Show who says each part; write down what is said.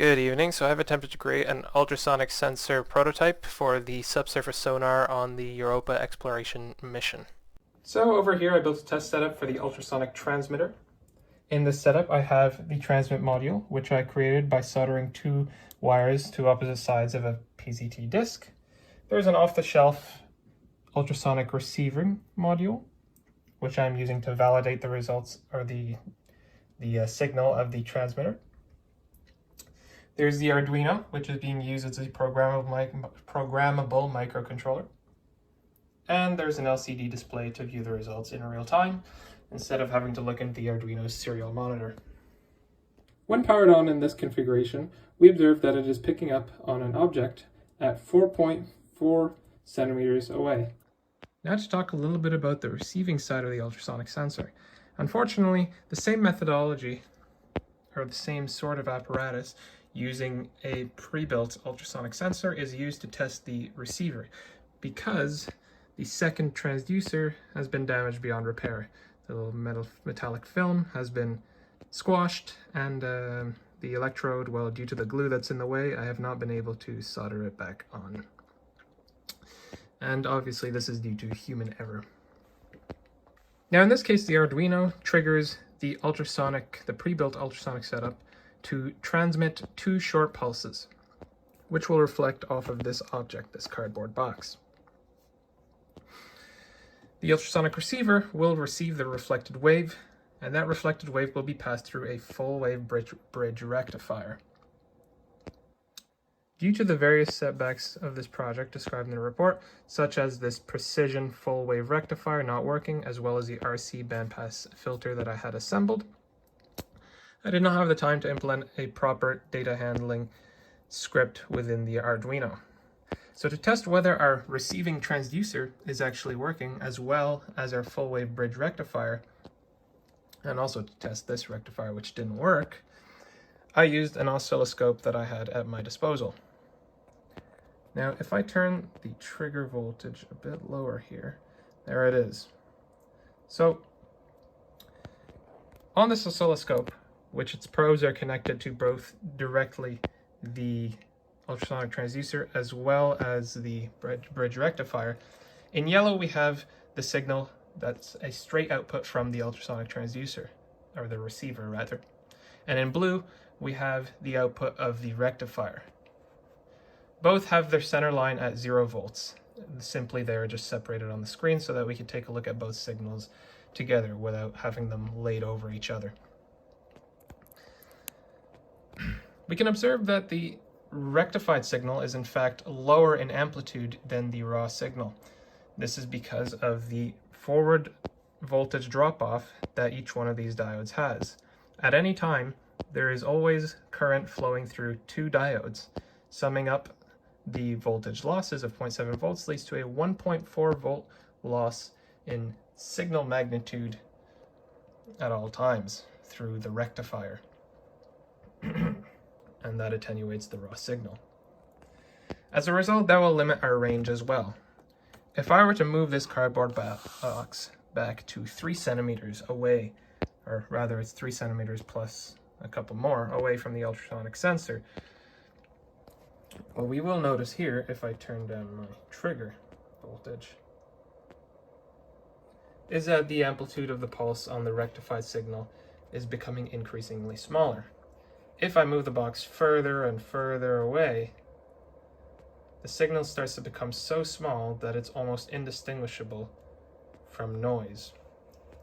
Speaker 1: Good evening. So I've attempted to create an ultrasonic sensor prototype for the subsurface sonar on the Europa exploration mission. So over here I built a test setup for the ultrasonic transmitter. In this setup I have the transmit module, which I created by soldering two wires to opposite sides of a PZT disc. There's an off-the-shelf ultrasonic receiving module, which I'm using to validate the results or the signal of the transmitter. There's the Arduino, which is being used as a programmable microcontroller. And there's an LCD display to view the results in real time, instead of having to look into the Arduino's serial monitor. When powered on in this configuration, we observe that it is picking up on an object at 4.4 centimeters away. Now to talk a little bit about the receiving side of the ultrasonic sensor. Unfortunately, the same methodology, or the same sort of apparatus, using a pre-built ultrasonic sensor is used to test the receiver, because the second transducer has been damaged beyond repair. The little metallic film has been squashed, and the electrode, well, due to the glue that's in the way, I have not been able to solder it back on. And obviously this is due to human error. Now in this case, the Arduino triggers the pre-built ultrasonic setup to transmit two short pulses, which will reflect off of this object, this cardboard box. The ultrasonic receiver will receive the reflected wave, and that reflected wave will be passed through a full wave bridge rectifier. Due to the various setbacks of this project described in the report, such as this precision full wave rectifier not working, as well as the RC bandpass filter that I had assembled, I did not have the time to implement a proper data handling script within the Arduino. So to test whether our receiving transducer is actually working, as well as our full wave bridge rectifier, and also to test this rectifier which didn't work, I used an oscilloscope that I had at my disposal. Now if I turn the trigger voltage a bit lower here, there it is. So on this oscilloscope, which its probes are connected to both directly the ultrasonic transducer as well as the bridge rectifier. In yellow we have the signal that's a straight output from the ultrasonic transducer, or the receiver rather. And in blue we have the output of the rectifier. Both have their center line at 0 volts. Simply they are just separated on the screen so that we can take a look at both signals together without having them laid over each other. We can observe that the rectified signal is in fact lower in amplitude than the raw signal. This is because of the forward voltage drop-off that each one of these diodes has. At any time, there is always current flowing through two diodes. Summing up the voltage losses of 0.7 volts leads to a 1.4 volt loss in signal magnitude at all times through the rectifier. And that attenuates the raw signal. As a result, that will limit our range as well. If I were to move this cardboard box back to 3 centimeters away, or rather it's 3 centimeters plus a couple more away from the ultrasonic sensor, what we will notice here, if I turn down my trigger voltage, is that the amplitude of the pulse on the rectified signal is becoming increasingly smaller. If I move the box further and further away, the signal starts to become so small that it's almost indistinguishable from noise.